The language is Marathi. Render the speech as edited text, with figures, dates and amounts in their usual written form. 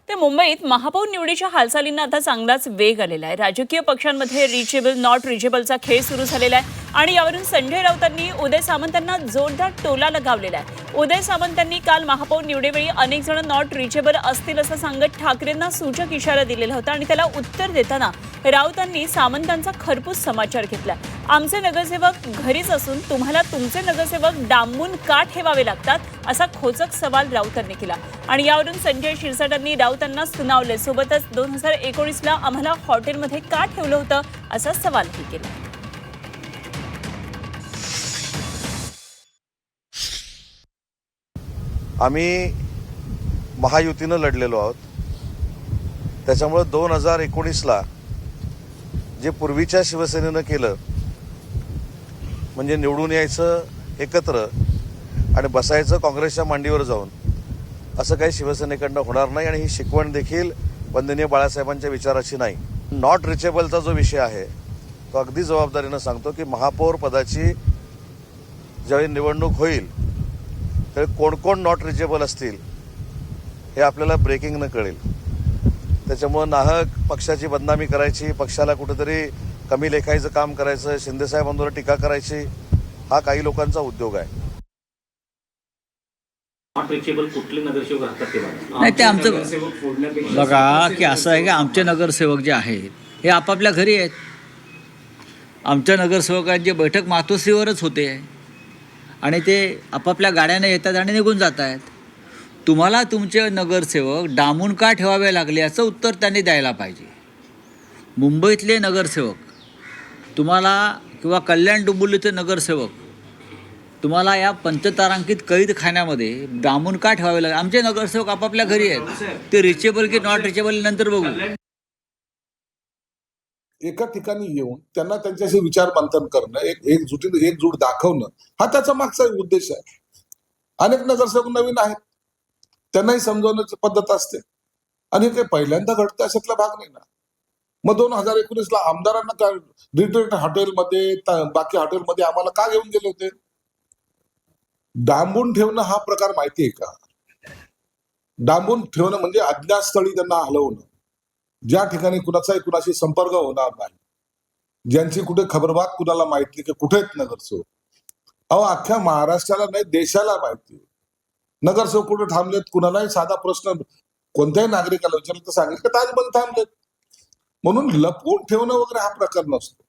ते मुंबईत महापौर निवडीच्या हालचालींना आता चांगलाच वेग आलेला आहे। राजकीय पक्षांमध्ये रिचेबल नॉट रिचेबलचा खेळ सुरू झालेला आहे आणि यावरून संजय राऊतांनी उदय सामंतांना जोरदार टोला लगावलेला आहे। उदय सामंतांनी काल महापौर निवडीवेळी अनेक जण नॉट रिचेबल असतील असं सांगत ठाकरेंना सूचक इशारा दिलेला होता आणि त्याला उत्तर देताना राऊतांनी सामंतांचा खरपूस समाचार घेतला। आमचे नगरसेवक घरीच असून तुम्हाला तुमचे नगरसेवक डांबून का ठेवावे लागतात असा खोचक सवाल राऊतांनी केला आणि यावरून संजय शिरसाटांनी राऊतांना सुनावले। सोबतच 2019ला आम्हाला हॉटेलमध्ये का ठेवलं होतं असा सवालही केला। आम्ही महायुतीनं लढलेलो आहोत, त्याच्यामुळे 2019ला जे पूर्वीच्या शिवसेनेनं केलं म्हणजे निवडून यायचं एकत्र आणि बसायचं काँग्रेसच्या मांडीवर जाऊन, असं काही शिवसेनेकडनं होणार नाही आणि ही शिकवण देखील वंदनीय बाळासाहेबांच्या विचाराची नाही। नॉट रिचेबलचा जो विषय आहे तो अगदी जबाबदारीनं सांगतो की महापौर पदाची ज्यावेळी निवडणूक होईल त्यावेळी कोण कोण नॉट रिचेबल असतील हे आपल्याला ब्रेकिंगनं कळेल। त्याच्यामुळं नाहक पक्षाची बदनामी करायची, पक्षाला कुठेतरी कमी लेखायचं काम करायचं, शिंदेसाहेबांवर टीका करायची, हा काही लोकांचा उद्योग आहे। कुठले नगरसेवक राहतात ते नाही, ते आमचं बघा की असं आहे की आमचे नगरसेवक जे आहेत हे आपापल्या घरी आहेत। आमच्या नगरसेवकांची बैठक मातोश्रीवरच होते आणि ते आपापल्या गाड्याने येतात आणि निघून जात आहेत। तुम्हाला तुमचे नगरसेवक डांबून का ठेवावे लागले याचं उत्तर त्यांनी द्यायला पाहिजे। मुंबईतले नगरसेवक तुम्हाला किंवा कल्याण डोंबिवलीचे नगरसेवक तुम्हाला या पंचतारांकित कैदखान्यामध्ये डांबून का ठेवावे लागले? आमचे नगरसेवक आपापल्या घरी आहेत, ते रिचेबल की नॉट रिचेबल नंतर बघू। एका ठिकाणी येऊन त्यांना त्यांच्याशी विचार मंथन करणं, एकजूट दाखवणं, हा त्याचा मागचा उद्देश आहे। अनेक नगरसेवक नवीन आहेत, त्यांनाही समजवण्याची पद्धत असते आणि हे पहिल्यांदा घडतं अशातला भाग नाही ना। मग 2019ला आमदारांना काय रिट्रीट हॉटेलमध्ये, बाकी हॉटेलमध्ये आम्हाला का घेऊन गेले होते? डांबून ठेवणं हा प्रकार माहिती आहे का? डांबून ठेवणं म्हणजे अज्ञातस्थळी त्यांना हलवणं, ज्या ठिकाणी कुणाशी संपर्क होणार नाही, ज्यांची कुठे खबरबात कुणाला माहिती की कुठे आहेत नगरसेवक। अख्ख्या महाराष्ट्राला नाही, देशाला माहिती नगरसेवक कुठे थांबलेत। कुणालाही साधा प्रश्न कोणत्याही नागरिकाला विचारलं तर सांगेल की ताजबंद थांबलेत। म्हणून लपवून ठेवणं वगैरे हा प्रकार नसतो।